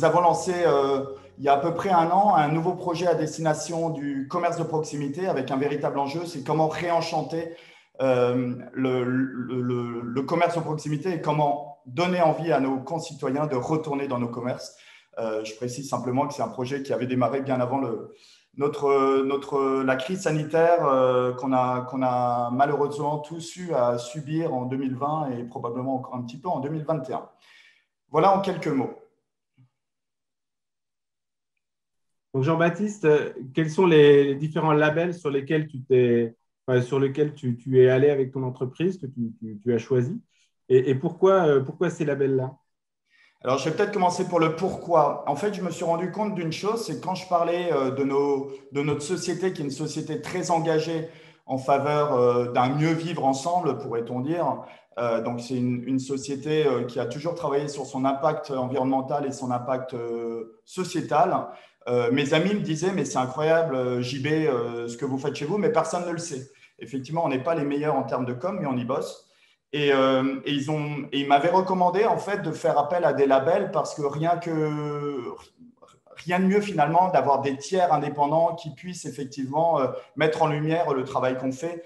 nous avons lancé il y a à peu près un an un nouveau projet à destination du commerce de proximité avec un véritable enjeu, c'est comment réenchanter le commerce de proximité et comment donner envie à nos concitoyens de retourner dans nos commerces. Je précise simplement que c'est un projet qui avait démarré bien avant la crise sanitaire qu'on a malheureusement tous eu à subir en 2020 et probablement encore un petit peu en 2021. Voilà en quelques mots. Donc Jean-Baptiste, quels sont les différents labels sur lesquels tu es allé avec ton entreprise, que tu as choisi, et pourquoi ces labels-là? Alors, je vais peut-être commencer pour le pourquoi. En fait, je me suis rendu compte d'une chose, c'est que quand je parlais de notre société, qui est une société très engagée en faveur d'un mieux vivre ensemble, pourrait-on dire. Donc, c'est une société qui a toujours travaillé sur son impact environnemental et son impact sociétal. Mes amis me disaient, mais c'est incroyable, JB, ce que vous faites chez vous, mais personne ne le sait. Effectivement, on n'est pas les meilleurs en termes de com, mais on y bosse. Et ils m'avaient recommandé en fait de faire appel à des labels parce que rien de mieux finalement d'avoir des tiers indépendants qui puissent effectivement mettre en lumière le travail qu'on fait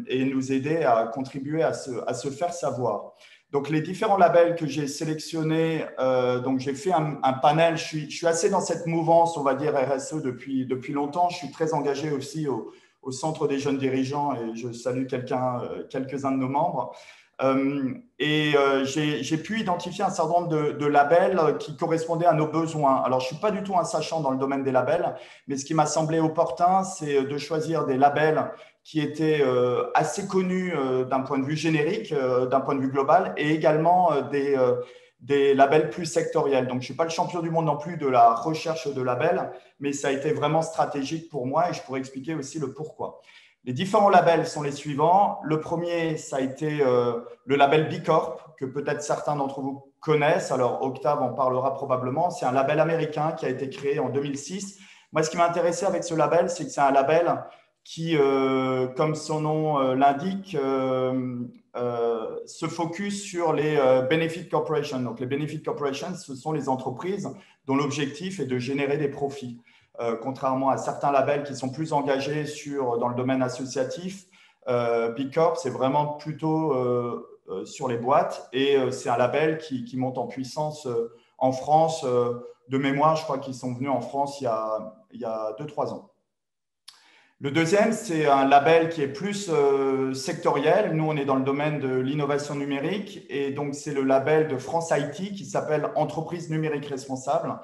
et nous aider à contribuer à se faire savoir. Donc les différents labels que j'ai sélectionnés, donc j'ai fait un panel. Je suis assez dans cette mouvance, on va dire RSE depuis longtemps. Je suis très engagé aussi au Centre des jeunes dirigeants et je salue quelques-uns de nos membres. J'ai pu identifier un certain nombre de labels qui correspondaient à nos besoins. Alors, je ne suis pas du tout un sachant dans le domaine des labels, mais ce qui m'a semblé opportun, c'est de choisir des labels qui étaient assez connus d'un point de vue générique, d'un point de vue global, et également des labels plus sectoriels. Donc, je ne suis pas le champion du monde non plus de la recherche de labels, mais ça a été vraiment stratégique pour moi et je pourrais expliquer aussi le pourquoi. Les différents labels sont les suivants. Le premier, ça a été le label B Corp, que peut-être certains d'entre vous connaissent. Alors, Octave en parlera probablement. C'est un label américain qui a été créé en 2006. Moi, ce qui m'a intéressé avec ce label, c'est que c'est un label qui, comme son nom l'indique, se focus sur les benefit corporations. Donc, les benefit corporations, ce sont les entreprises dont l'objectif est de générer des profits. Contrairement à certains labels qui sont plus engagés dans le domaine associatif, B Corp, c'est vraiment plutôt sur les boîtes et c'est un label qui monte en puissance en France. De mémoire, je crois qu'ils sont venus en France il y a 2-3 ans. Le deuxième, c'est un label qui est plus sectoriel. Nous, on est dans le domaine de l'innovation numérique et donc c'est le label de France IT qui s'appelle Entreprise numérique responsable.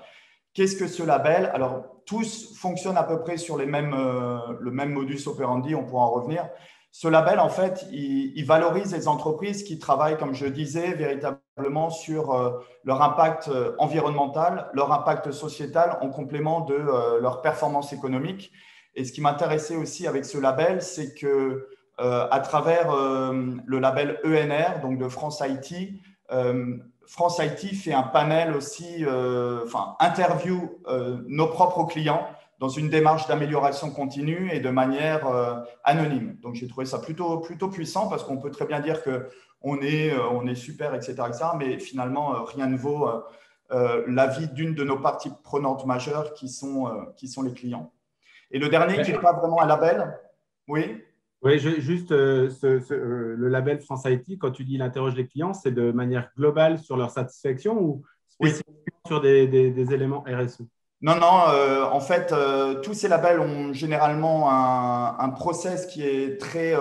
Qu'est-ce que ce label? Alors, tous fonctionnent à peu près sur le même modus operandi, on pourra en revenir. Ce label, en fait, il valorise les entreprises qui travaillent, comme je disais, véritablement sur leur impact environnemental, leur impact sociétal en complément de leur performance économique. Et ce qui m'intéressait aussi avec ce label, c'est que à travers le label ENR, donc de France IT, France IT fait un panel aussi, interview nos propres clients dans une démarche d'amélioration continue et de manière anonyme. Donc, j'ai trouvé ça plutôt puissant parce qu'on peut très bien dire qu'on est super, etc., mais finalement, rien ne vaut l'avis d'une de nos parties prenantes majeures qui sont les clients. Et le dernier, qui n'est pas vraiment un label, oui. Oui, juste le label France IT, quand tu dis il interroge les clients, c'est de manière globale sur leur satisfaction ou Oui. spécifiquement sur des éléments RSE? Non, en fait, tous ces labels ont généralement un process qui est très,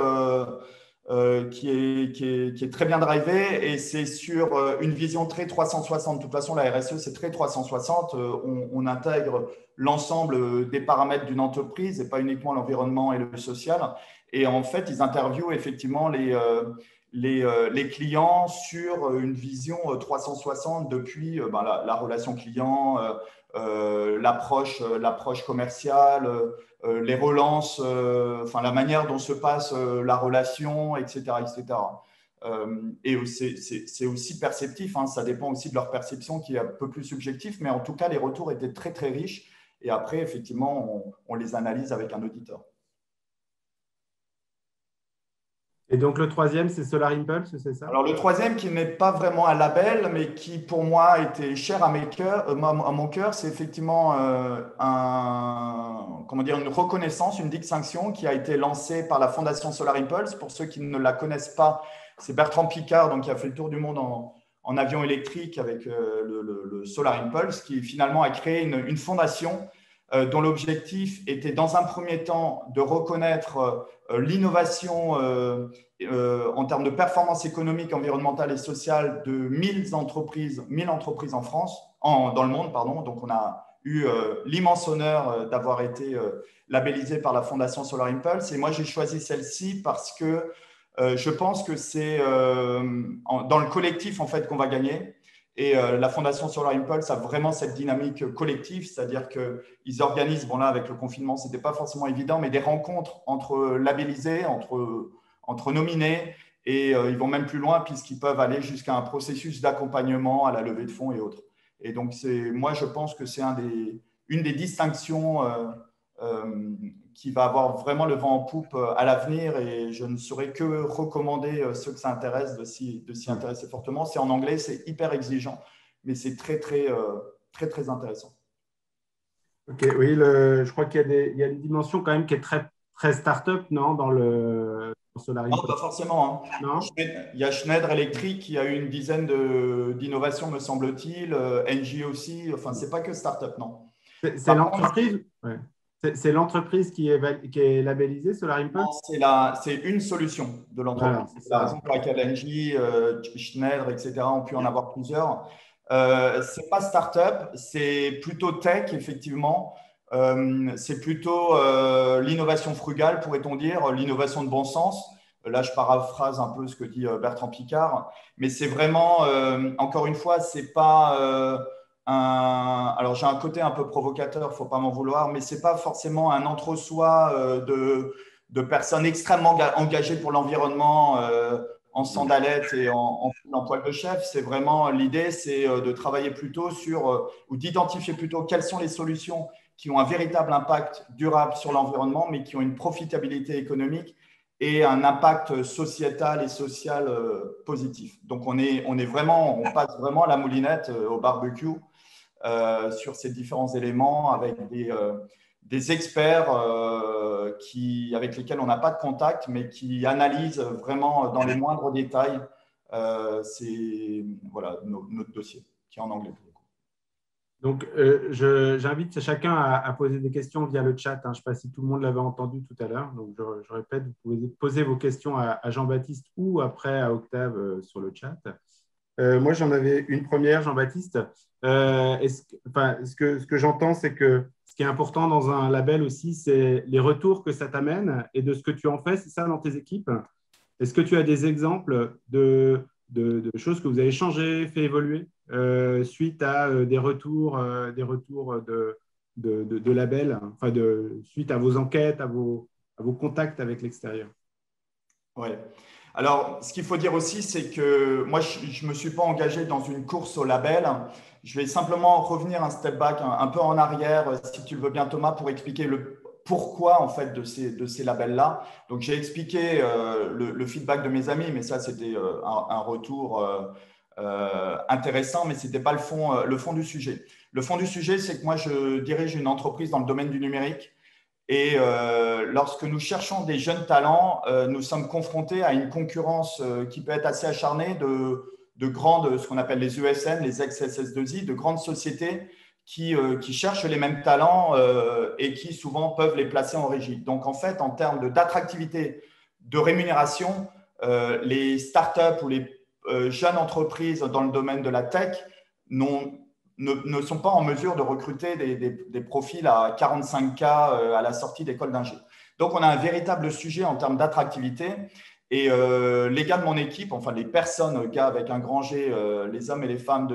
qui est très bien drivé et c'est sur une vision très 360. De toute façon, la RSE, c'est très 360. On intègre l'ensemble des paramètres d'une entreprise et pas uniquement l'environnement et le social. Et en fait, ils interviewent effectivement les clients sur une vision 360 depuis la relation client, l'approche commerciale, les relances, la manière dont se passe la relation, etc., etc. Et c'est aussi perceptif, hein, ça dépend aussi de leur perception qui est un peu plus subjectif, mais en tout cas, les retours étaient très, très riches. Et après, effectivement, on les analyse avec un auditeur. Et donc, le troisième, c'est Solar Impulse, c'est ça? Alors, le troisième, qui n'est pas vraiment un label, mais qui pour moi était cher à, à mon cœur, c'est effectivement comment dire, une reconnaissance, une distinction qui a été lancée par la Fondation Solar Impulse. Pour ceux qui ne la connaissent pas, c'est Bertrand Piccard, donc, qui a fait le tour du monde en avion électrique avec le Solar Impulse, qui finalement a créé une fondation dont l'objectif était dans un premier temps de reconnaître l'innovation en termes de performance économique, environnementale et sociale de 1000 entreprises en France, dans le monde, pardon. Donc, on a eu l'immense honneur d'avoir été labellisé par la Fondation Solar Impulse. Et moi, j'ai choisi celle-ci parce que je pense que c'est dans le collectif en fait qu'on va gagner. Et la Fondation Solar Impulse a vraiment cette dynamique collective, c'est-à-dire qu'ils organisent, bon là avec le confinement, ce n'était pas forcément évident, mais des rencontres entre labellisés, entre nominés, et ils vont même plus loin puisqu'ils peuvent aller jusqu'à un processus d'accompagnement à la levée de fonds et autres. Et donc, moi, je pense que c'est une des distinctions qui va avoir vraiment le vent en poupe à l'avenir, et je ne saurais que recommander ceux que ça intéresse de s'y intéresser fortement. C'est en anglais, c'est hyper exigeant, mais c'est très intéressant. Ok, oui, je crois qu'il y a une dimension quand même qui est très, très start-up, non, dans le Solar Non, Impulse. pas forcément. Hein. Non? Il y a Schneider Electric qui a eu une dizaine d'innovations, me semble-t-il. Engie aussi. Enfin, c'est pas que start-up, non. C'est Par contre, l'entreprise, ouais. C'est l'entreprise qui est labellisée Solar Impulse? non, c'est une solution de Voilà, l'entreprise. c'est C'est la ça. raison pour laquelle Engie, Schneider, etc., ont pu en avoir plusieurs. C'est pas start-up, c'est plutôt tech, effectivement. C'est plutôt l'innovation frugale, pourrait-on dire, l'innovation de bon sens. Là, je paraphrase un peu ce que dit Bertrand Piccard, mais c'est vraiment, encore une fois, c'est pas alors j'ai un côté un peu provocateur, faut pas m'en vouloir, mais c'est pas forcément un entre-soi de personnes extrêmement engagées pour l'environnement en sandalettes et en poil de chef. C'est vraiment l'idée, c'est de travailler plutôt sur ou d'identifier plutôt quelles sont les solutions qui ont un véritable impact durable sur l'environnement, mais qui ont une profitabilité économique et un impact sociétal et social positif. Donc, on passe vraiment à la moulinette, au barbecue, sur ces différents éléments avec des experts avec lesquels on n'a pas de contact, mais qui analysent vraiment dans les moindres détails voilà, notre dossier, qui est en anglais. Donc, j'invite chacun à poser des questions via le chat. Hein. Je ne sais pas si tout le monde l'avait entendu tout à l'heure. Donc, je répète, vous pouvez poser vos questions à Jean-Baptiste ou après à Octave sur le chat. Moi, j'en avais une première, Jean-Baptiste. Ce que j'entends, c'est que ce qui est important dans un label aussi, c'est les retours que ça t'amène et de ce que tu en fais, c'est ça dans tes équipes. Est-ce que tu as des exemples de choses que vous avez changées, fait évoluer suite à des retours de labels, enfin suite à vos enquêtes, à vos contacts avec l'extérieur? Ouais. Alors, ce qu'il faut dire aussi, c'est que moi, je ne me suis pas engagé dans une course au label. Je vais simplement revenir un step back, un peu en arrière, si tu le veux bien, Thomas, pour expliquer le pourquoi en fait de ces labels-là. Donc, j'ai expliqué le feedback de mes amis, mais ça, c'était un retour intéressant, mais ce n'était pas le fond du sujet. Le fond du sujet, c'est que moi, je dirige une entreprise dans le domaine du numérique. Et lorsque nous cherchons des jeunes talents, nous sommes confrontés à une concurrence qui peut être assez acharnée de grandes, ce qu'on appelle les ESN, les ex-SS2I, de grandes sociétés qui cherchent les mêmes talents et qui souvent peuvent les placer en régie. Donc, en fait, en termes d'attractivité, de rémunération, les startups ou les jeunes entreprises dans le domaine de la tech ne sont pas en mesure de recruter des profils à 45K à la sortie d'école d'ingé. Donc, on a un véritable sujet en termes d'attractivité. Et les gars de mon équipe, enfin les personnes, gars avec un grand G, les hommes et les femmes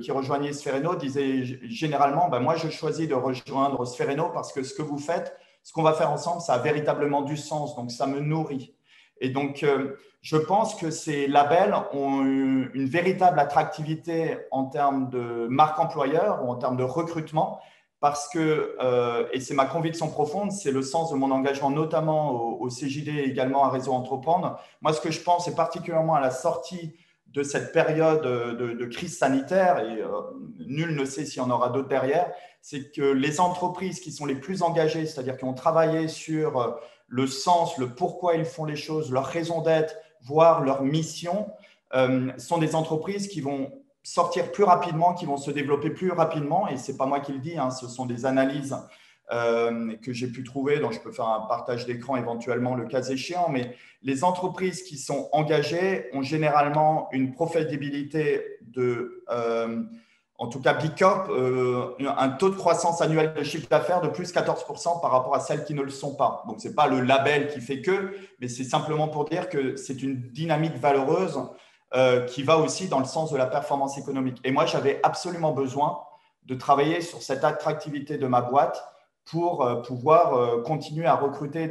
qui rejoignaient Sfereno disaient généralement, moi je choisis de rejoindre Sfereno parce que ce que vous faites, ce qu'on va faire ensemble, ça a véritablement du sens, donc ça me nourrit. Et donc, je pense que ces labels ont une véritable attractivité en termes de marque employeur ou en termes de recrutement. parce que, et c'est ma conviction profonde, c'est le sens de mon engagement, notamment au CJD et également à Réseau Entreprendre. Moi, ce que je pense, et particulièrement à la sortie de cette période de crise sanitaire, et nul ne sait s'il y en aura d'autres derrière, c'est que les entreprises qui sont les plus engagées, c'est-à-dire qui ont travaillé sur le sens, le pourquoi ils font les choses, leur raison d'être, voire leur mission, sont des entreprises qui vont sortir plus rapidement, qui vont se développer plus rapidement. Et ce n'est pas moi qui le dis, hein, ce sont des analyses que j'ai pu trouver, dont je peux faire un partage d'écran éventuellement le cas échéant. Mais les entreprises qui sont engagées ont généralement une profitabilité de, en tout cas Big Corp, un taux de croissance annuel de chiffre d'affaires de plus 14% par rapport à celles qui ne le sont pas. Donc, ce n'est pas le label qui fait que, mais c'est simplement pour dire que c'est une dynamique valeureuse qui va aussi dans le sens de la performance économique. Et moi, j'avais absolument besoin de travailler sur cette attractivité de ma boîte pour pouvoir continuer à recruter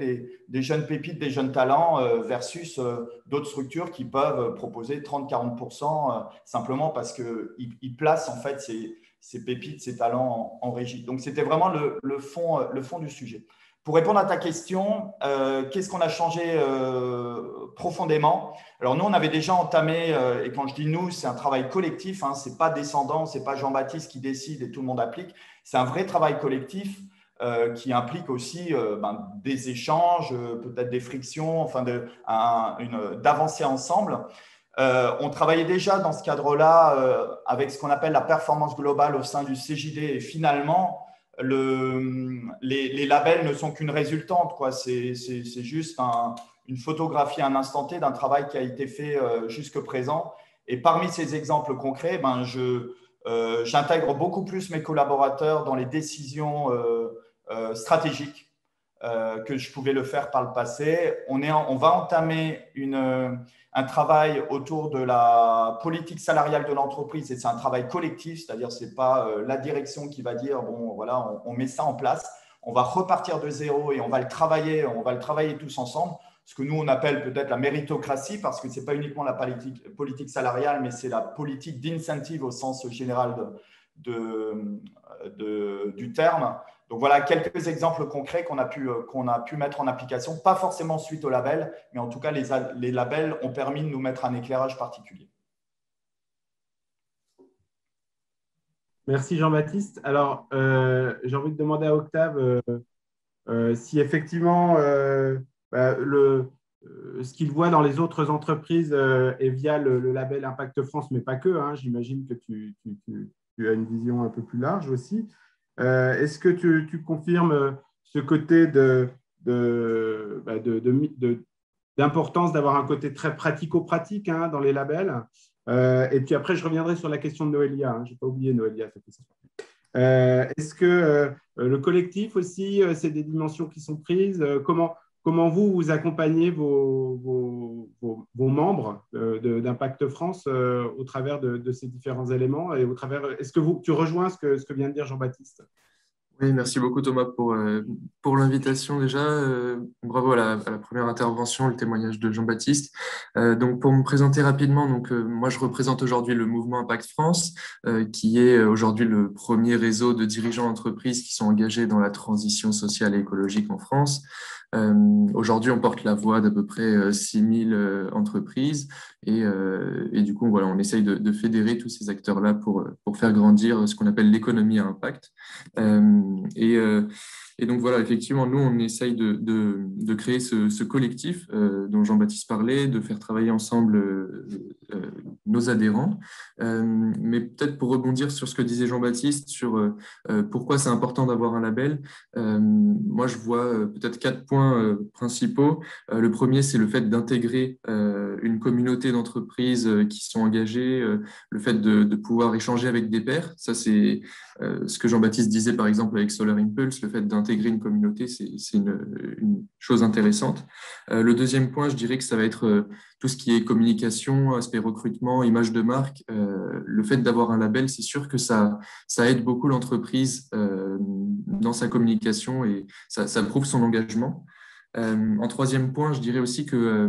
des jeunes pépites, des jeunes talents versus d'autres structures qui peuvent proposer 30-40% simplement parce qu'ils placent en fait ces pépites, ces talents en régie. Donc, c'était vraiment le fond du sujet. Pour répondre à ta question, qu'est-ce qu'on a changé profondément? Alors, nous, on avait déjà entamé, et quand je dis nous, c'est un travail collectif, hein, ce n'est pas descendant, ce n'est pas Jean-Baptiste qui décide et tout le monde applique, c'est un vrai travail collectif qui implique aussi des échanges, peut-être des frictions, enfin d'avancer ensemble. On travaillait déjà dans ce cadre-là avec ce qu'on appelle la performance globale au sein du CJD et finalement, les labels ne sont qu'une résultante, quoi. C'est juste une photographie à un instant T d'un travail qui a été fait jusque présent. Et parmi ces exemples concrets, j'intègre beaucoup plus mes collaborateurs dans les décisions stratégiques que je pouvais le faire par le passé. On va entamer un travail autour de la politique salariale de l'entreprise et c'est un travail collectif, c'est-à-dire ce n'est pas la direction qui va dire bon voilà on met ça en place, on va repartir de zéro et on va le travailler tous ensemble. Ce que nous on appelle peut-être la méritocratie parce que ce n'est pas uniquement la politique salariale mais c'est la politique d'incentive au sens général du terme. Donc voilà quelques exemples concrets qu'on a pu mettre en application, pas forcément suite au label, mais en tout cas les labels ont permis de nous mettre un éclairage particulier. Merci Jean-Baptiste. Alors, j'ai envie de demander à Octave si effectivement ce qu'il voit dans les autres entreprises est via le label Impact France, mais pas que, hein, j'imagine que tu as une vision un peu plus large aussi. Est-ce que tu confirmes ce côté d'importance d'avoir un côté très pratico-pratique hein, dans les labels et puis après, je reviendrai sur la question de Noélia. Hein, je n'ai pas oublié Noélia. Est-ce que le collectif aussi, c'est des dimensions qui sont prises comment vous accompagnez vos membres d'Impact France au travers de ces différents éléments et au travers. Est-ce que tu rejoins ce que vient de dire Jean-Baptiste? Oui, merci beaucoup Thomas pour l'invitation déjà. Bravo à la première intervention, le témoignage de Jean-Baptiste. Donc pour me présenter rapidement, moi je représente aujourd'hui le mouvement Impact France, qui est aujourd'hui le premier réseau de dirigeants d'entreprises qui sont engagés dans la transition sociale et écologique en France. Aujourd'hui, on porte la voix d'à peu près 6000 entreprises et du coup, voilà, on essaye de fédérer tous ces acteurs-là pour faire grandir ce qu'on appelle l'économie à impact. Et donc voilà, effectivement, nous, on essaye de créer ce collectif dont Jean-Baptiste parlait, de faire travailler ensemble nos adhérents. Mais peut-être pour rebondir sur ce que disait Jean-Baptiste, sur pourquoi c'est important d'avoir un label, moi, je vois peut-être 4 points principaux. Le premier, c'est le fait d'intégrer une communauté d'entreprises qui sont engagées, le fait de pouvoir échanger avec des pairs. Ça, c'est ce que Jean-Baptiste disait, par exemple, avec Solar Impulse, le fait d'intégrer une communauté, c'est une chose intéressante. Le deuxième point, je dirais que ça va être tout ce qui est communication, aspect recrutement, image de marque. Le fait d'avoir un label, c'est sûr que ça aide beaucoup l'entreprise dans sa communication et ça prouve son engagement. En troisième point, je dirais aussi que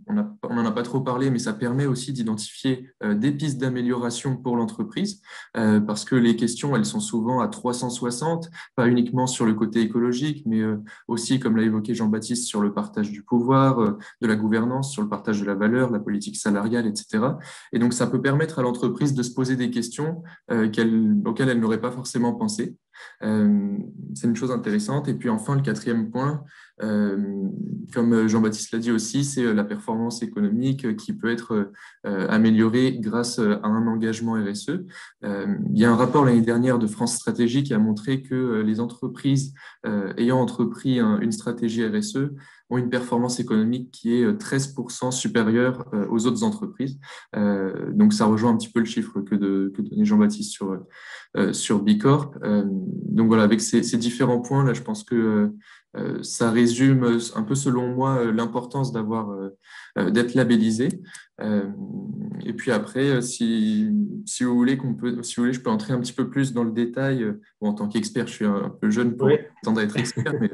on n'en a pas trop parlé, mais ça permet aussi d'identifier des pistes d'amélioration pour l'entreprise, parce que les questions, elles sont souvent à 360, pas uniquement sur le côté écologique, mais aussi, comme l'a évoqué Jean-Baptiste, sur le partage du pouvoir, de la gouvernance, sur le partage de la valeur, la politique salariale, etc. Et donc, ça peut permettre à l'entreprise de se poser des questions auxquelles elle n'aurait pas forcément pensé. C'est une chose intéressante. Et puis enfin, le quatrième point, comme Jean-Baptiste l'a dit aussi, c'est la performance économique qui peut être améliorée grâce à un engagement RSE. Il y a un rapport l'année dernière de France Stratégie qui a montré que les entreprises ayant entrepris une stratégie RSE ont une performance économique qui est 13% supérieure aux autres entreprises. Donc, ça rejoint un petit peu le chiffre que donnait Jean-Baptiste sur Bicorp. Donc, voilà, avec ces différents points, là, je pense que ça résume un peu, selon moi, l'importance d'être labellisé. Et puis après, si vous voulez, je peux entrer un petit peu plus dans le détail. Bon, en tant qu'expert, je suis un peu jeune pour tendre à être expert, mais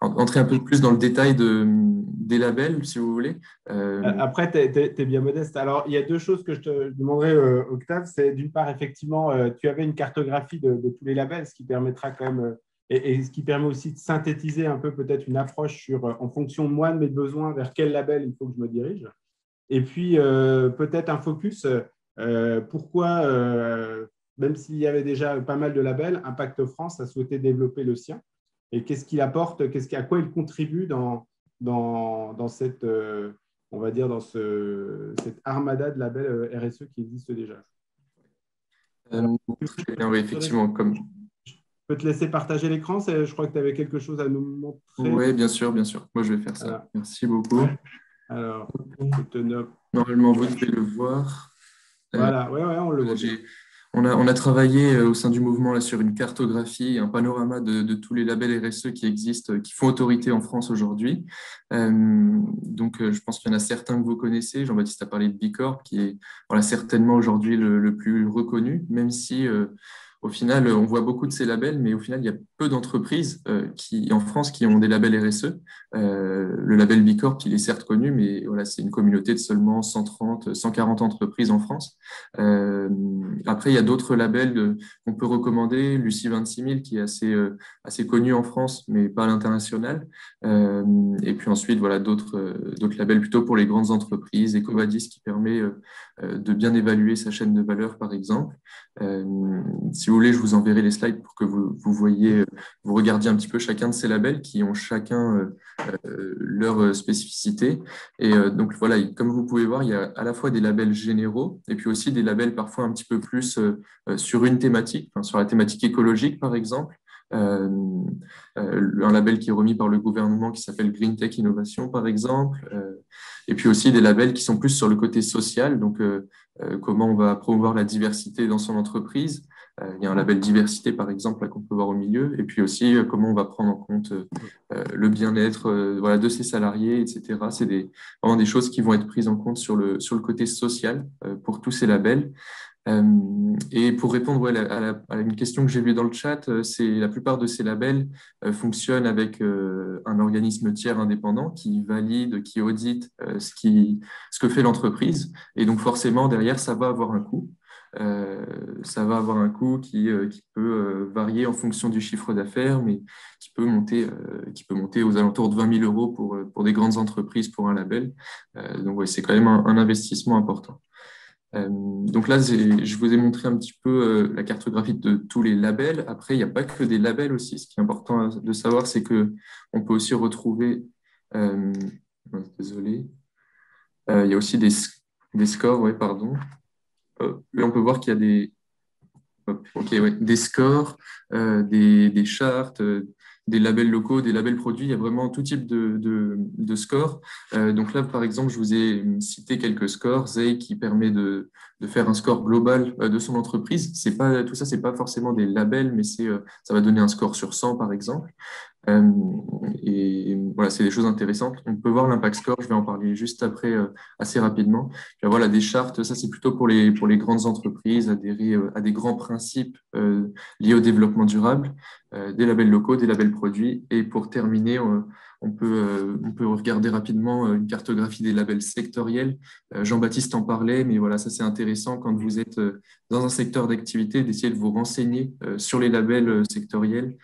entrer un peu plus dans le détail des labels, si vous voulez. Après, tu es bien modeste. Alors, il y a deux choses que je te demanderais, Octave. C'est d'une part, effectivement, tu avais une cartographie de tous les labels, ce qui permettra quand même, et ce qui permet aussi de synthétiser un peu peut-être une approche sur, en fonction de moi, de mes besoins, vers quel label il faut que je me dirige. Et puis, peut-être un focus. Pourquoi, même s'il y avait déjà pas mal de labels, Impact France a souhaité développer le sien. Et qu'est-ce qu'il apporte, à quoi il contribue dans cette, on va dire, dans cette armada de labels RSE qui existe déjà. Très bien, oui, effectivement. Je peux te laisser partager l'écran. Je crois que tu avais quelque chose à nous montrer. Oui, bien sûr, bien sûr. Moi, je vais faire ça. Voilà. Merci beaucoup. Alors, je te note. Normalement, vous devez le voir. Voilà, on le voit. On a travaillé au sein du mouvement là, sur une cartographie, un panorama de tous les labels RSE qui existent, qui font autorité en France aujourd'hui. Donc, je pense qu'il y en a certains que vous connaissez. Jean-Baptiste a parlé de Bicorp, qui est certainement aujourd'hui le plus reconnu, même si au final, on voit beaucoup de ces labels, mais au final, il y a peu d'entreprises en France qui ont des labels RSE. Le label Bicorp, il est certes connu, mais voilà, c'est une communauté de seulement 130, 140 entreprises en France. Après, il y a d'autres labels qu'on peut recommander. Lucie 26000, qui est assez connu en France, mais pas à l'international. Et puis ensuite, voilà, d'autres labels plutôt pour les grandes entreprises. EcoVadis, qui permet de bien évaluer sa chaîne de valeur, par exemple. Si vous voulez, je vous enverrai les slides pour que vous regardiez un petit peu chacun de ces labels qui ont chacun leur spécificité. Et donc voilà, comme vous pouvez voir, il y a à la fois des labels généraux et puis aussi des labels parfois un petit peu plus sur une thématique, sur la thématique écologique par exemple. Un label qui est remis par le gouvernement qui s'appelle Green Tech Innovation par exemple, et puis aussi des labels qui sont plus sur le côté social, donc comment on va promouvoir la diversité dans son entreprise. Il y a un label diversité par exemple là, qu'on peut voir au milieu, et puis aussi comment on va prendre en compte le bien-être de ses salariés, etc. C'est vraiment des choses qui vont être prises en compte sur le côté social pour tous ces labels. Et pour répondre à une question que j'ai vue dans le chat, c'est la plupart de ces labels fonctionnent avec un organisme tiers indépendant qui valide, qui audite ce que fait l'entreprise. Et donc forcément, derrière, ça va avoir un coût. Ça va avoir un coût qui peut varier en fonction du chiffre d'affaires, mais qui peut monter aux alentours de 20 000 € pour des grandes entreprises pour un label. Donc ouais, c'est quand même un investissement important. Donc là, je vous ai montré un petit peu la cartographie de tous les labels. Après, il n'y a pas que des labels aussi. Ce qui est important de savoir, c'est qu'on peut aussi retrouver… désolé. Il y a aussi des scores, ouais, pardon. Là, on peut voir qu'il y a des scores, des chartes, des labels locaux, des labels produits. Il y a vraiment tout type de scores. Donc là, par exemple, je vous ai cité quelques scores. ZEI qui permet de faire un score global de son entreprise. Tout ça, ce n'est pas forcément des labels, mais ça va donner un score sur 100, par exemple. Et voilà, c'est des choses intéressantes. On peut voir l'impact score, je vais en parler juste après assez rapidement. Puis, voilà, des chartes, ça c'est plutôt pour les grandes entreprises, adhérer à des grands principes liés au développement durable. des labels locaux, des labels produits. Et pour terminer, on peut regarder rapidement une cartographie des labels sectoriels. Jean-Baptiste en parlait, mais voilà, ça c'est intéressant quand vous êtes dans un secteur d'activité, d'essayer de vous renseigner sur les labels sectoriels.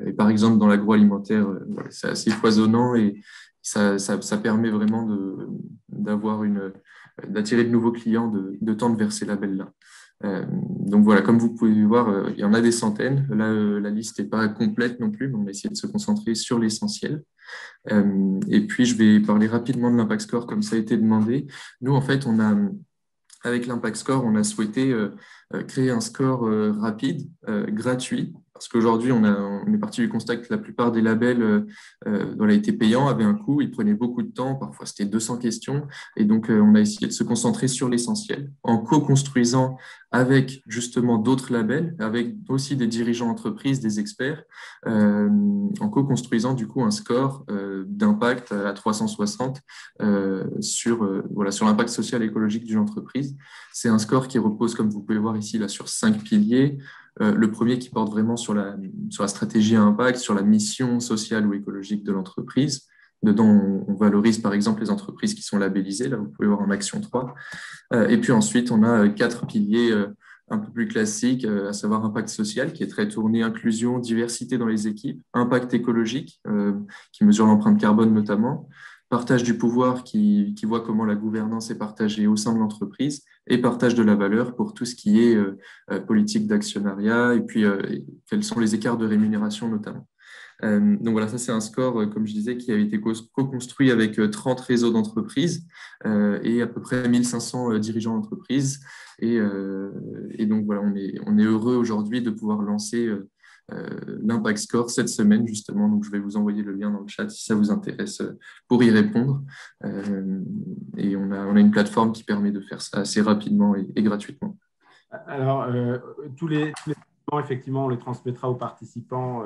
Et par exemple, dans l'agroalimentaire, voilà, c'est assez foisonnant et ça permet vraiment d'attirer de nouveaux clients, de tendre vers ces labels-là. Donc voilà, comme vous pouvez voir, il y en a des centaines. Là, la liste n'est pas complète non plus, mais on a essayé de se concentrer sur l'essentiel. Et puis, je vais parler rapidement de l'Impact Score, comme ça a été demandé. Nous, en fait, avec l'Impact Score, on a souhaité créer un score rapide, gratuit, parce qu'aujourd'hui, on est parti du constat que la plupart des labels dont a été payant avaient un coût, ils prenaient beaucoup de temps, parfois c'était 200 questions, et donc on a essayé de se concentrer sur l'essentiel, en co-construisant avec justement d'autres labels, avec aussi des dirigeants d'entreprise, des experts, en co-construisant du coup un score d'impact à 360 sur l'impact social et écologique d'une entreprise. C'est un score qui repose, comme vous pouvez voir ici, là, sur 5 piliers. Le premier qui porte vraiment sur la stratégie à impact, sur la mission sociale ou écologique de l'entreprise. Dedans, on valorise par exemple les entreprises qui sont labellisées. Là, vous pouvez voir en action 3. Et puis ensuite, on a 4 piliers un peu plus classiques, à savoir impact social, qui est très tourné inclusion, diversité dans les équipes, impact écologique, qui mesure l'empreinte carbone notamment, partage du pouvoir qui voit comment la gouvernance est partagée au sein de l'entreprise et partage de la valeur pour tout ce qui est politique d'actionnariat et puis quels sont les écarts de rémunération notamment. Donc voilà, ça c'est un score, comme je disais, qui a été co-construit avec 30 réseaux d'entreprises et à peu près 1500 dirigeants d'entreprises. Et donc voilà, on est heureux aujourd'hui de pouvoir lancer l'Impact Score cette semaine justement. Donc je vais vous envoyer le lien dans le chat si ça vous intéresse pour y répondre. Et on a une plateforme qui permet de faire ça assez rapidement et gratuitement. Alors, tous les éléments, effectivement, on les transmettra aux participants.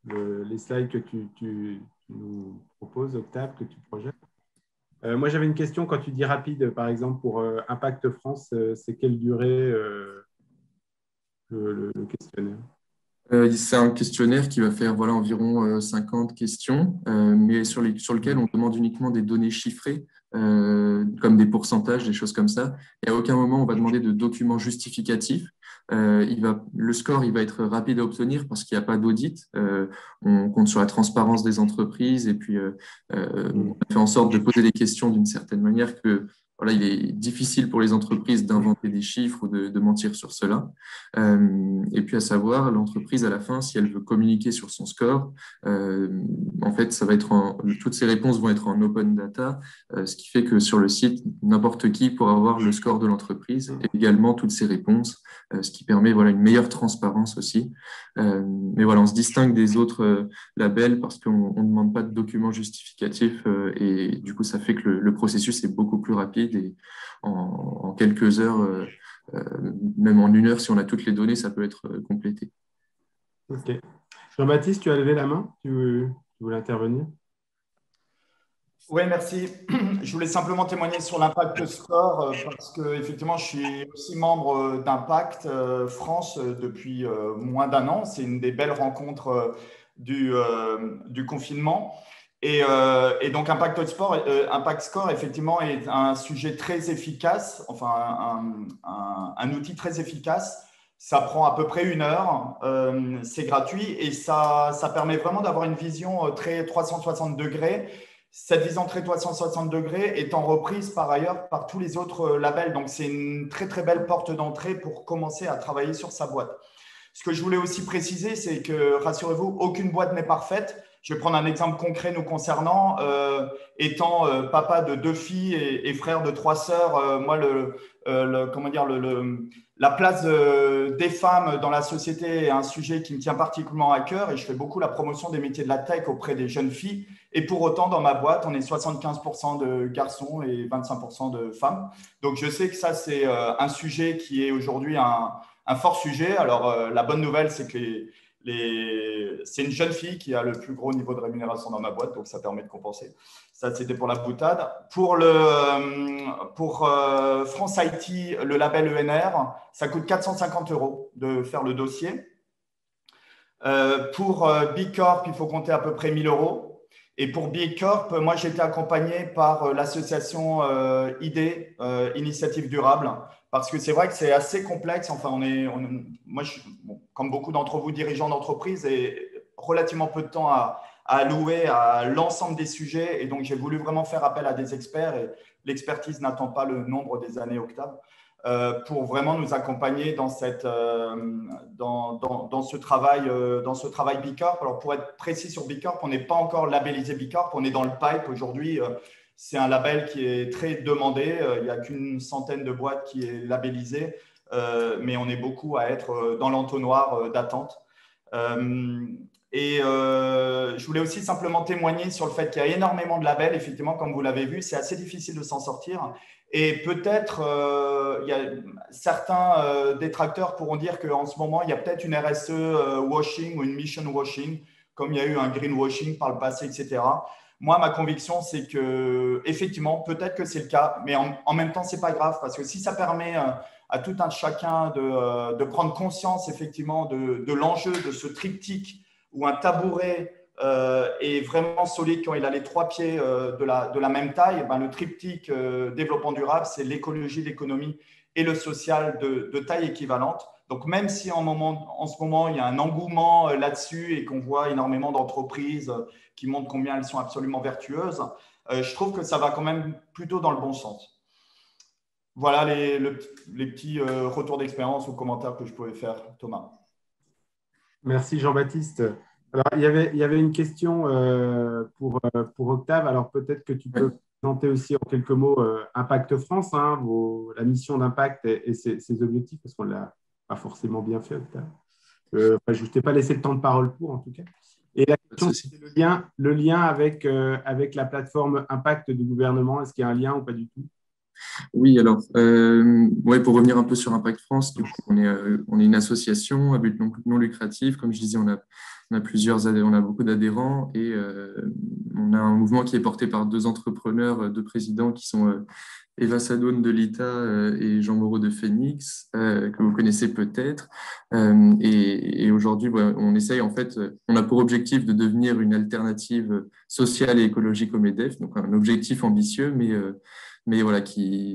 Les slides que tu nous proposes, Octave, que tu projettes. Moi, j'avais une question. Quand tu dis rapide, par exemple, pour Impact France, c'est quelle durée le questionnaire? C'est un questionnaire qui va faire environ 50 questions, mais sur lequel on demande uniquement des données chiffrées, comme des pourcentages, des choses comme ça. Et à aucun moment, on va demander de documents justificatifs. Le score il va être rapide à obtenir parce qu'il n'y a pas d'audit. On compte sur la transparence des entreprises et puis on fait en sorte de poser des questions d'une certaine manière que voilà, il est difficile pour les entreprises d'inventer des chiffres ou de mentir sur cela. Et puis à savoir, l'entreprise à la fin, si elle veut communiquer sur son score, en fait, ça va être toutes ces réponses vont être en open data, ce qui fait que sur le site, n'importe qui pourra voir le score de l'entreprise et également toutes ces réponses, ce qui permet une meilleure transparence aussi. Mais voilà, on se distingue des autres labels parce qu'on ne demande pas de documents justificatifs et du coup, ça fait que le processus est beaucoup plus rapide et en quelques heures, même en 1 heure, si on a toutes les données, ça peut être complété. Ok. Jean-Baptiste, tu as levé la main? Tu voulais intervenir? Oui, merci. Je voulais simplement témoigner sur l'Impact Score parce que effectivement, je suis aussi membre d'Impact France depuis moins d'1 an. C'est une des belles rencontres du confinement. Et donc, Impact Score, effectivement, est un sujet très efficace, enfin un outil très efficace. Ça prend à peu près 1 heure, c'est gratuit et ça permet vraiment d'avoir une vision très 360 degrés. Cette vision très 360 degrés étant reprise par ailleurs par tous les autres labels. Donc, c'est une très, très belle porte d'entrée pour commencer à travailler sur sa boîte. Ce que je voulais aussi préciser, c'est que, rassurez-vous, aucune boîte n'est parfaite. Je vais prendre un exemple concret nous concernant. Étant papa de 2 filles et frère de 3 sœurs, moi, la place des femmes dans la société est un sujet qui me tient particulièrement à cœur et je fais beaucoup la promotion des métiers de la tech auprès des jeunes filles. Et pour autant, dans ma boîte, on est 75% de garçons et 25% de femmes. Donc, je sais que ça, c'est un sujet qui est aujourd'hui un fort sujet. Alors, la bonne nouvelle, c'est que c'est une jeune fille qui a le plus gros niveau de rémunération dans ma boîte, donc ça permet de compenser. Ça, c'était pour la boutade. Pour France IT, le label ENR, ça coûte 450 € de faire le dossier. Pour B Corp, il faut compter à peu près 1 000 euros. Et pour B Corp, moi, j'ai été accompagné par l'association ID, Initiative Durable, parce que c'est vrai que c'est assez complexe. Enfin, moi, bon, comme beaucoup d'entre vous, dirigeants d'entreprise, et relativement peu de temps à allouer à l'ensemble des sujets. Et donc, j'ai voulu vraiment faire appel à des experts. Et l'expertise n'attend pas le nombre des années, Octave, pour vraiment nous accompagner dans ce travail B Corp. Alors, pour être précis sur B Corp, on n'est pas encore labellisé B Corp, on est dans le pipe aujourd'hui. C'est un label qui est très demandé. Il n'y a qu'une centaine de boîtes qui est labellisée, mais on est beaucoup à être dans l'entonnoir d'attente. Je voulais aussi simplement témoigner sur le fait qu'il y a énormément de labels. Effectivement, comme vous l'avez vu, c'est assez difficile de s'en sortir. Et peut-être, certains détracteurs pourront dire qu'en ce moment, il y a peut-être une RSE washing ou une mission washing, comme il y a eu un greenwashing par le passé, etc. Moi, ma conviction, c'est que effectivement, peut-être que c'est le cas, mais en même temps, c'est pas grave, parce que si ça permet à tout un chacun de prendre conscience effectivement de l'enjeu de ce triptyque où un tabouret est vraiment solide quand il a les 3 pieds de la même taille, ben, le triptyque développement durable, c'est l'écologie, l'économie et le social de taille équivalente. Donc, même si en ce moment, il y a un engouement là-dessus et qu'on voit énormément d'entreprises qui montrent combien elles sont absolument vertueuses, je trouve que ça va quand même plutôt dans le bon sens. Voilà les petits retours d'expérience ou commentaires que je pouvais faire, Thomas. Merci Jean-Baptiste. Alors, il y avait une question pour Octave. Alors, peut-être que tu peux présenter aussi en quelques mots Impact France, hein, la mission d'Impact et ses objectifs, parce qu'on ne l'a pas forcément bien fait, Octave. Je ne t'ai pas laissé le temps de parole pour, en tout cas. Et la question, c'est le lien avec la plateforme Impact du gouvernement. Est-ce qu'il y a un lien ou pas du tout? Oui, alors, pour revenir un peu sur Impact France, du coup, on est une association à but non lucratif. Comme je disais, on a beaucoup d'adhérents et on a un mouvement qui est porté par 2 entrepreneurs, 2 présidents qui sont Eva Sadoun de l'ITA et Jean Moreau de Phoenix, que vous connaissez peut-être. Et aujourd'hui, on essaye, en fait, on a pour objectif de devenir une alternative sociale et écologique au MEDEF, donc un objectif ambitieux, mais voilà,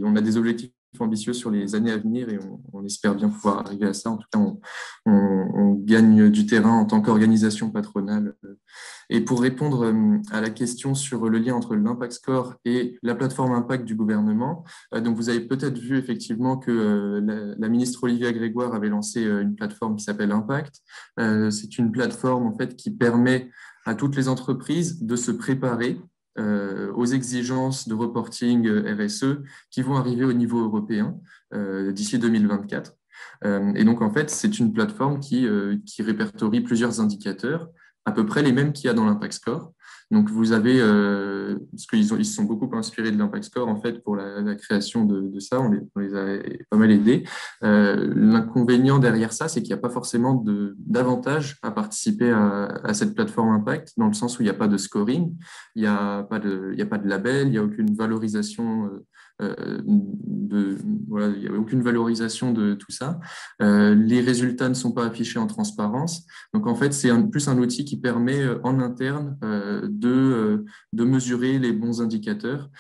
on a des objectifs ambitieux sur les années à venir et on espère bien pouvoir arriver à ça. En tout cas, on gagne du terrain en tant qu'organisation patronale. Et pour répondre à la question sur le lien entre l'Impact Score et la plateforme Impact du gouvernement, donc vous avez peut-être vu effectivement que la ministre Olivia Grégoire avait lancé une plateforme qui s'appelle Impact. C'est une plateforme en fait qui permet à toutes les entreprises de se préparer aux exigences de reporting RSE qui vont arriver au niveau européen d'ici 2024. Et donc, en fait, c'est une plateforme qui répertorie plusieurs indicateurs, à peu près les mêmes qu'il y a dans l'Impact Score. Donc, vous avez, parce qu'ils se sont beaucoup inspirés de l'Impact Score, en fait, pour la création de ça, on les a pas mal aidés. L'inconvénient derrière ça, c'est qu'il n'y a pas forcément d'avantage à participer à cette plateforme Impact, dans le sens où il n'y a pas de scoring, il n'y a pas de label, il n'y a aucune valorisation il n'y a aucune valorisation de tout ça. Les résultats ne sont pas affichés en transparence. Donc, en fait, c'est plus un outil qui permet en interne de mesurer les bons indicateurs.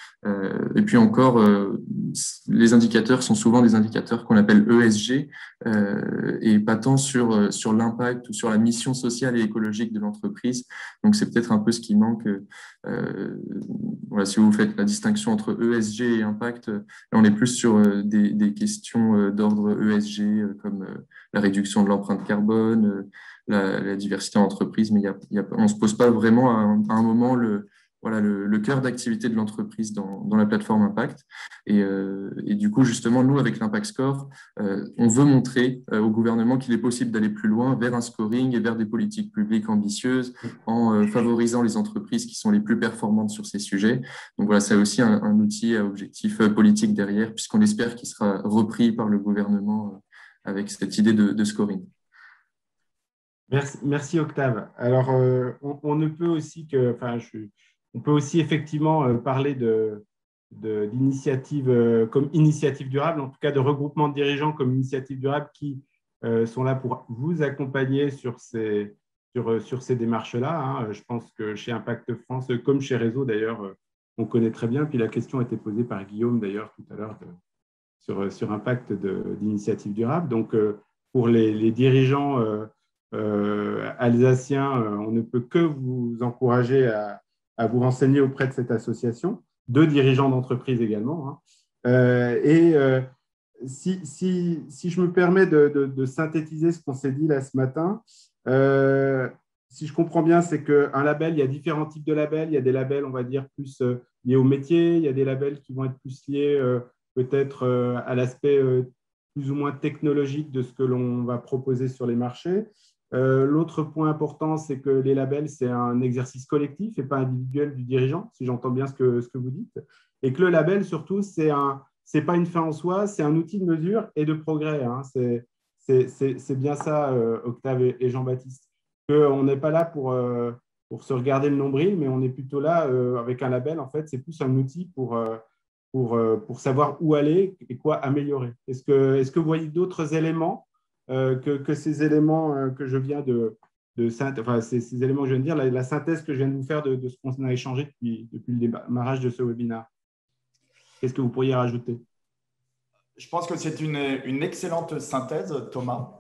Et puis encore, les indicateurs sont souvent des indicateurs qu'on appelle ESG et pas tant sur l'impact ou sur la mission sociale et écologique de l'entreprise. Donc, c'est peut-être un peu ce qui manque. Si vous faites la distinction entre ESG et impact, on est plus sur des questions d'ordre ESG comme la réduction de l'empreinte carbone, la diversité en entreprise, mais on ne se pose pas vraiment à un moment le cœur d'activité de l'entreprise dans la plateforme Impact. Et du coup, justement, nous, avec l'Impact Score, on veut montrer au gouvernement qu'il est possible d'aller plus loin vers un scoring et vers des politiques publiques ambitieuses en favorisant les entreprises qui sont les plus performantes sur ces sujets. Donc voilà, c'est aussi un outil à objectif politique derrière, puisqu'on espère qu'il sera repris par le gouvernement avec cette idée de scoring. Merci Octave. Alors, on ne peut aussi on peut aussi effectivement parler d'initiatives comme initiative durable, en tout cas de regroupement de dirigeants comme initiative durable qui sont là pour vous accompagner sur ces sur ces démarches-là, hein. Je pense que chez Impact France, comme chez Réseau d'ailleurs, on connaît très bien. Puis la question a été posée par Guillaume d'ailleurs tout à l'heure sur Impact d'initiatives durables. Donc, pour les dirigeants alsaciens, on ne peut que vous encourager à vous renseigner auprès de cette association, de dirigeants d'entreprise également, hein. Si je me permets de synthétiser ce qu'on s'est dit là ce matin, si je comprends bien, c'est qu'un label, il y a différents types de labels. Il y a des labels, on va dire, plus liés au métier. Il y a des labels qui vont être plus liés peut-être à l'aspect plus ou moins technologique de ce que l'on va proposer sur les marchés. L'autre point important, c'est que les labels, c'est un exercice collectif et pas individuel du dirigeant, si j'entends bien ce que vous dites. Et que le label, surtout, c'est pas une fin en soi, c'est un outil de mesure et de progrès, hein. C'est bien ça, Octave et Jean-Baptiste. On n'est pas là pour se regarder le nombril, mais on est plutôt là avec un label. En fait, c'est plus un outil pour savoir où aller et quoi améliorer. Est-ce que vous voyez d'autres éléments que ces éléments que je viens enfin, ces éléments que je viens de dire, la synthèse que je viens de vous faire de ce qu'on a échangé depuis le démarrage de ce webinaire? Qu'est-ce que vous pourriez rajouter? Je pense que c'est une excellente synthèse, Thomas.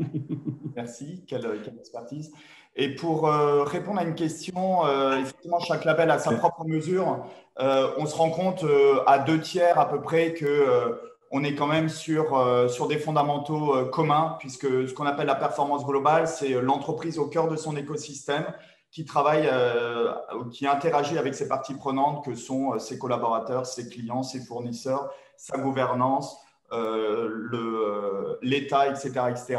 Merci, quelle expertise. Et pour répondre à une question, effectivement, chaque label a sa propre mesure. On se rend compte à 2/3 à peu près qu'on est quand même sur des fondamentaux communs, puisque ce qu'on appelle la performance globale, c'est l'entreprise au cœur de son écosystème qui travaille, qui interagit avec ses parties prenantes, que sont ses collaborateurs, ses clients, ses fournisseurs, sa gouvernance, l'État, etc., etc.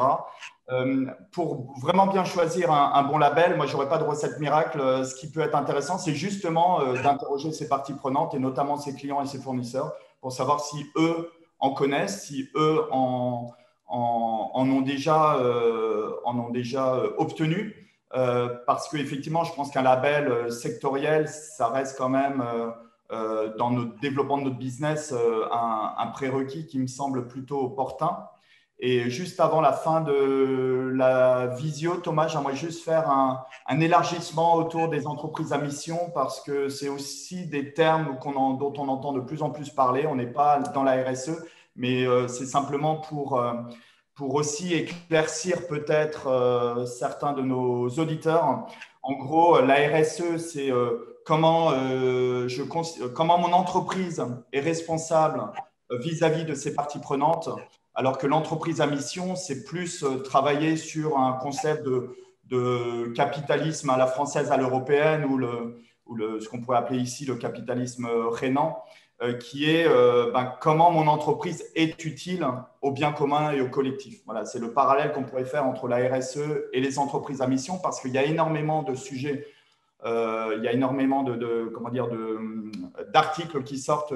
Pour vraiment bien choisir un bon label, moi, je n'aurais pas de recette miracle. Ce qui peut être intéressant, c'est justement d'interroger ces parties prenantes et notamment ses clients et ses fournisseurs pour savoir si eux en connaissent, si eux en ont déjà obtenu. Parce qu'effectivement, je pense qu'un label sectoriel, ça reste quand même dans notre développement de notre business un prérequis qui me semble plutôt opportun. Et juste avant la fin de la visio, Thomas, j'aimerais juste faire un élargissement autour des entreprises à mission parce que c'est aussi des termes dont on entend de plus en plus parler. On n'est pas dans la RSE, mais c'est simplement pour aussi éclaircir peut-être certains de nos auditeurs. En gros, la RSE, c'est comment mon entreprise est responsable vis-à-vis de ses parties prenantes, alors que l'entreprise à mission, c'est plus travailler sur un concept de capitalisme à la française, à l'européenne, ou ce qu'on pourrait appeler ici le capitalisme rénant, qui est comment mon entreprise est utile au bien commun et au collectif. Voilà, c'est le parallèle qu'on pourrait faire entre la RSE et les entreprises à mission, parce qu'il y a énormément de sujets, il y a énormément d'articles qui sortent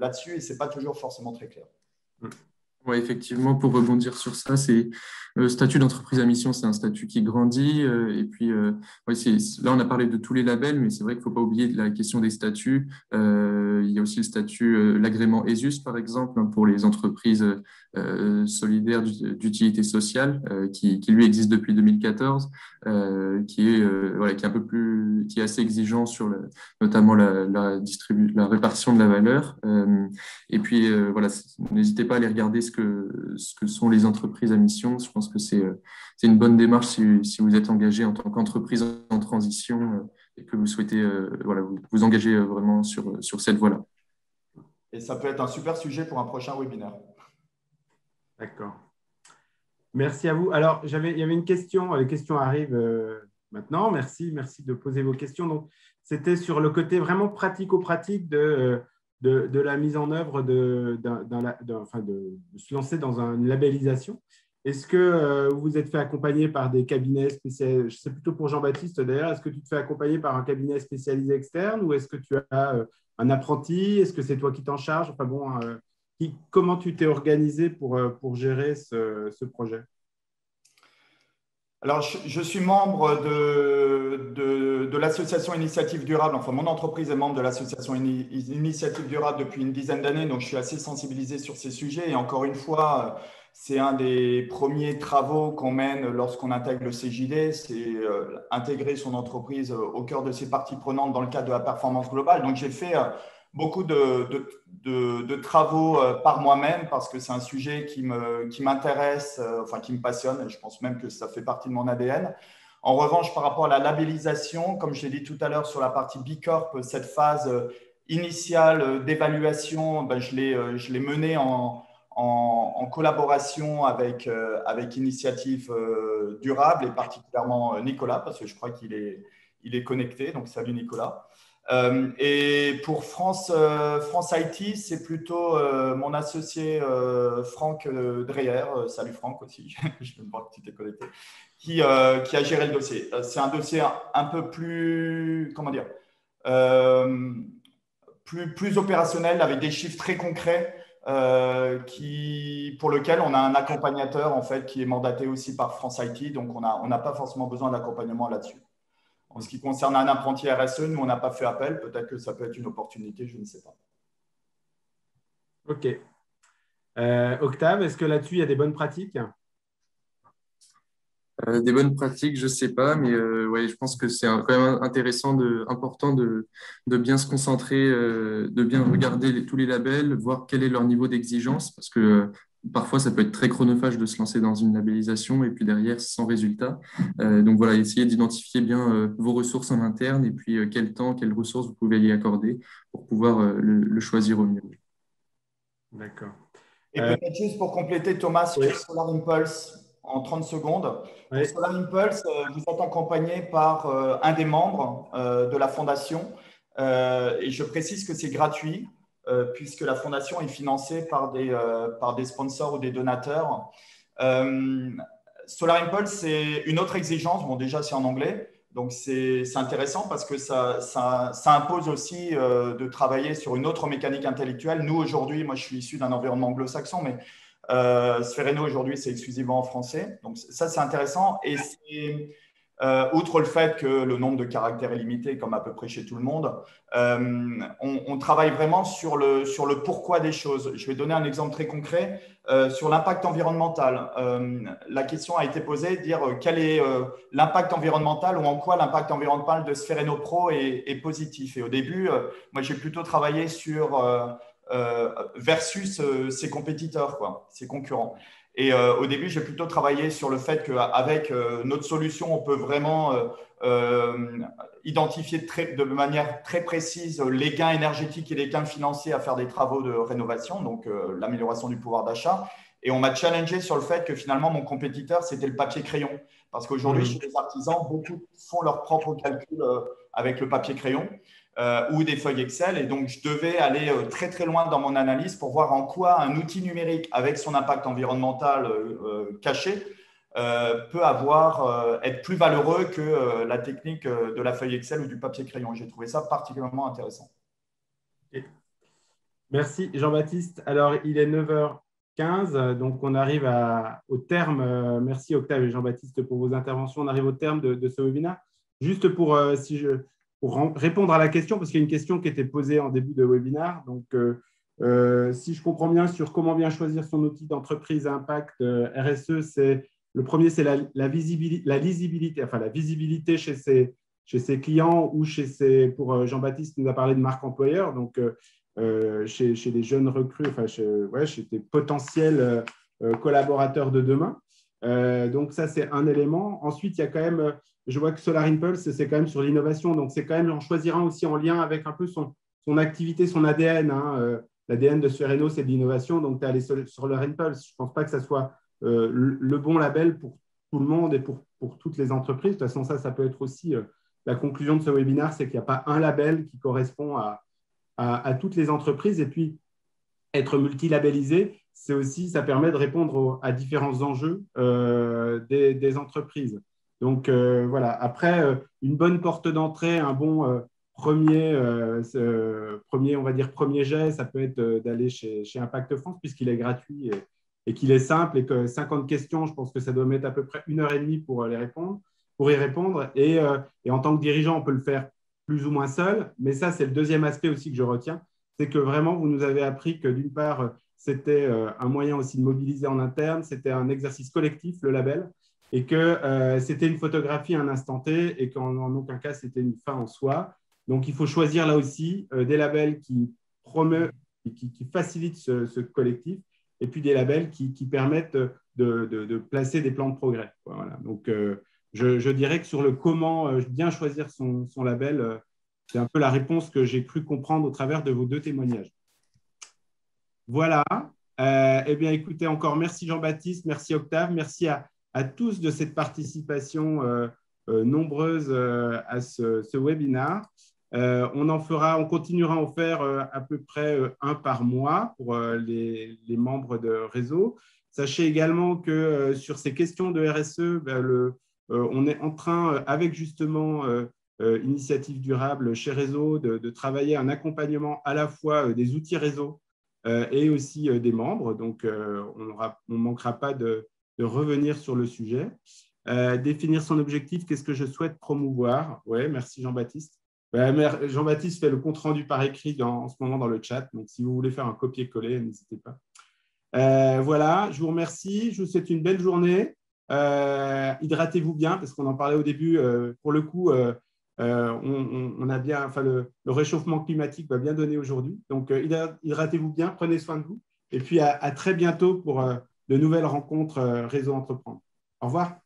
là-dessus, et ce n'est pas toujours forcément très clair. Oui, effectivement, pour rebondir sur ça, c'est le statut d'entreprise à mission, c'est un statut qui grandit. Et puis, ouais, là, on a parlé de tous les labels, mais c'est vrai qu'il ne faut pas oublier la question des statuts. Il y a aussi le statut, l'agrément ESUS, par exemple, hein, pour les entreprises solidaires d'utilité sociale, qui lui existe depuis 2014, qui est un peu plus, qui est assez exigeant sur notamment la répartition de la valeur. Et puis, voilà, n'hésitez pas à aller regarder ce que sont les entreprises à mission. Je pense que c'est une bonne démarche si vous êtes engagé en tant qu'entreprise en transition et que vous souhaitez vous engager vraiment sur cette voie-là. Et ça peut être un super sujet pour un prochain webinaire. D'accord. Merci à vous. Alors, il y avait une question. Les questions arrivent maintenant. Merci de poser vos questions. Donc, c'était sur le côté vraiment pratico-pratique de la mise en œuvre de se lancer dans une labellisation. Est-ce que vous vous êtes fait accompagner par des cabinets spécialisés? C'est plutôt pour Jean-Baptiste d'ailleurs. Est-ce que tu te fais accompagner par un cabinet spécialisé externe ou est-ce que tu as un apprenti? Est-ce que c'est toi qui t'en charges? Enfin bon, comment tu t'es organisé pour gérer ce projet? Alors, je suis membre de l'association Initiative Durable. Enfin, mon entreprise est membre de l'association Initiative Durable depuis une dizaine d'années, donc je suis assez sensibilisé sur ces sujets. Et encore une fois, c'est un des premiers travaux qu'on mène lorsqu'on intègre le CJD, c'est intégrer son entreprise au cœur de ses parties prenantes dans le cadre de la performance globale. Donc, j'ai fait beaucoup de travaux par moi-même parce que c'est un sujet qui m'intéresse, enfin qui me passionne, et je pense même que ça fait partie de mon ADN. En revanche, par rapport à la labellisation, comme je l'ai dit tout à l'heure sur la partie B Corp, cette phase initiale d'évaluation, ben, je l'ai menée en collaboration avec Initiative Durable et particulièrement Nicolas, parce que je crois il est connecté, donc salut Nicolas. Et pour France IT, c'est plutôt mon associé Franck Dreyer, salut Franck aussi, je me demande que tu t'es connecté, qui a géré le dossier. C'est un dossier un peu plus, comment dire, euh, plus opérationnel, avec des chiffres très concrets, pour lequel on a un accompagnateur en fait, qui est mandaté aussi par France IT, donc on n'a pas forcément besoin d'accompagnement là-dessus. En ce qui concerne un apprenti RSE, nous, on n'a pas fait appel. Peut-être que ça peut être une opportunité, je ne sais pas. OK. Octave, est-ce que là-dessus, il y a des bonnes pratiques? Des bonnes pratiques, je ne sais pas, mais ouais, je pense que c'est quand même intéressant, important de bien se concentrer, de bien regarder tous les labels, voir quel est leur niveau d'exigence, parce que parfois ça peut être très chronophage de se lancer dans une labellisation et puis derrière sans résultat. Donc voilà, essayez d'identifier bien vos ressources en interne et puis quel temps, quelles ressources vous pouvez y accorder pour pouvoir le choisir au mieux. D'accord. Et peut-être juste pour compléter, Thomas, sur Solar Impulse, en 30 secondes. Pour Solar Impulse, vous êtes accompagné par un des membres de la fondation. Et je précise que c'est gratuit, puisque la fondation est financée par des sponsors ou des donateurs. Solar Impulse, c'est une autre exigence. Bon, déjà, c'est en anglais. Donc, c'est intéressant parce que ça impose aussi de travailler sur une autre mécanique intellectuelle. Nous, aujourd'hui, moi, je suis issu d'un environnement anglo-saxon, mais Sphéreno, aujourd'hui, c'est exclusivement en français. Donc, ça, c'est intéressant. Et c'est, outre le fait que le nombre de caractères est limité, comme à peu près chez tout le monde, on travaille vraiment sur le pourquoi des choses. Je vais donner un exemple très concret. Sur l'impact environnemental, la question a été posée, dire quel est l'impact environnemental ou en quoi l'impact environnemental de Sphéreno Pro est positif. Et au début, moi, j'ai plutôt travaillé sur versus ses compétiteurs, quoi, ses concurrents. Et au début, j'ai plutôt travaillé sur le fait qu'avec notre solution, on peut vraiment identifier de manière très précise les gains énergétiques et les gains financiers à faire des travaux de rénovation, donc l'amélioration du pouvoir d'achat. Et on m'a challengé sur le fait que finalement, mon compétiteur, c'était le papier-crayon. Parce qu'aujourd'hui, chez les artisans, beaucoup font leurs propres calculs avec le papier-crayon ou des feuilles Excel. Et donc, je devais aller très, très loin dans mon analyse pour voir en quoi un outil numérique avec son impact environnemental caché peut être plus valeureux que la technique de la feuille Excel ou du papier-crayon. J'ai trouvé ça particulièrement intéressant. Okay. Merci Jean-Baptiste. Alors, il est 9h15, donc on arrive au terme. Merci Octave et Jean-Baptiste pour vos interventions. On arrive au terme de ce webinaire. Juste pour répondre à la question, parce qu'il y a une question qui était posée en début de webinaire. Donc, si je comprends bien sur comment bien choisir son outil d'entreprise à impact RSE, le premier, c'est la visibilité chez ses clients ou pour Jean-Baptiste, il nous a parlé de marque employeur, donc chez les jeunes recrues, enfin chez tes potentiels collaborateurs de demain. Donc ça, c'est un élément. Ensuite, il y a quand même, je vois que Solar Impulse, c'est quand même sur l'innovation, donc c'est quand même en choisir un aussi en lien avec un peu son activité, son ADN. L'ADN de Sphéreno, c'est de l'innovation, donc tu es allé sur Solar Impulse. Je ne pense pas que ça soit le bon label pour tout le monde et pour toutes les entreprises. De toute façon, ça peut être aussi la conclusion de ce webinaire, c'est qu'il n'y a pas un label qui correspond à toutes les entreprises. Et puis, être multilabellisé, ça permet de répondre à différents enjeux des entreprises. Donc, voilà. Après, une bonne porte d'entrée, un bon premier jet, ça peut être d'aller chez Impact France, puisqu'il est gratuit et qu'il est simple et que 50 questions, je pense que ça doit mettre à peu près 1 heure et demie pour y répondre. Et en tant que dirigeant, on peut le faire plus ou moins seul. Mais ça, c'est le deuxième aspect aussi que je retiens. C'est que vraiment, vous nous avez appris que d'une part, c'était un moyen aussi de mobiliser en interne, c'était un exercice collectif, le label, et que c'était une photographie à un instant T et qu'en aucun cas, c'était une fin en soi. Donc, il faut choisir là aussi des labels qui promeuvent et qui facilitent ce collectif et puis des labels qui permettent de placer des plans de progrès. Voilà. Donc, je dirais que sur le comment bien choisir son label, c'est un peu la réponse que j'ai cru comprendre au travers de vos 2 témoignages. Voilà. Eh bien, écoutez, encore merci Jean-Baptiste, merci Octave, merci à tous de cette participation nombreuse à ce webinaire. On continuera à en faire à peu près un par mois pour les membres de réseau. Sachez également que sur ces questions de RSE, on est en train, avec justement Initiative Durable chez Réseau, de travailler un accompagnement à la fois des outils réseau et aussi des membres. Donc, on ne manquera pas de revenir sur le sujet. Définir son objectif, qu'est-ce que je souhaite promouvoir? Oui, merci Jean-Baptiste. Jean-Baptiste fait le compte-rendu par écrit en ce moment dans le chat. Donc, si vous voulez faire un copier-coller, n'hésitez pas. Voilà, je vous remercie. Je vous souhaite une belle journée. Hydratez-vous bien, parce qu'on en parlait au début. Pour le coup, on a bien, enfin, le réchauffement climatique va bien donner aujourd'hui. Donc, hydratez-vous bien, prenez soin de vous. Et puis, à très bientôt pour de nouvelles rencontres Réseau Entreprendre. Au revoir.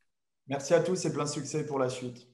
Merci à tous et plein succès pour la suite.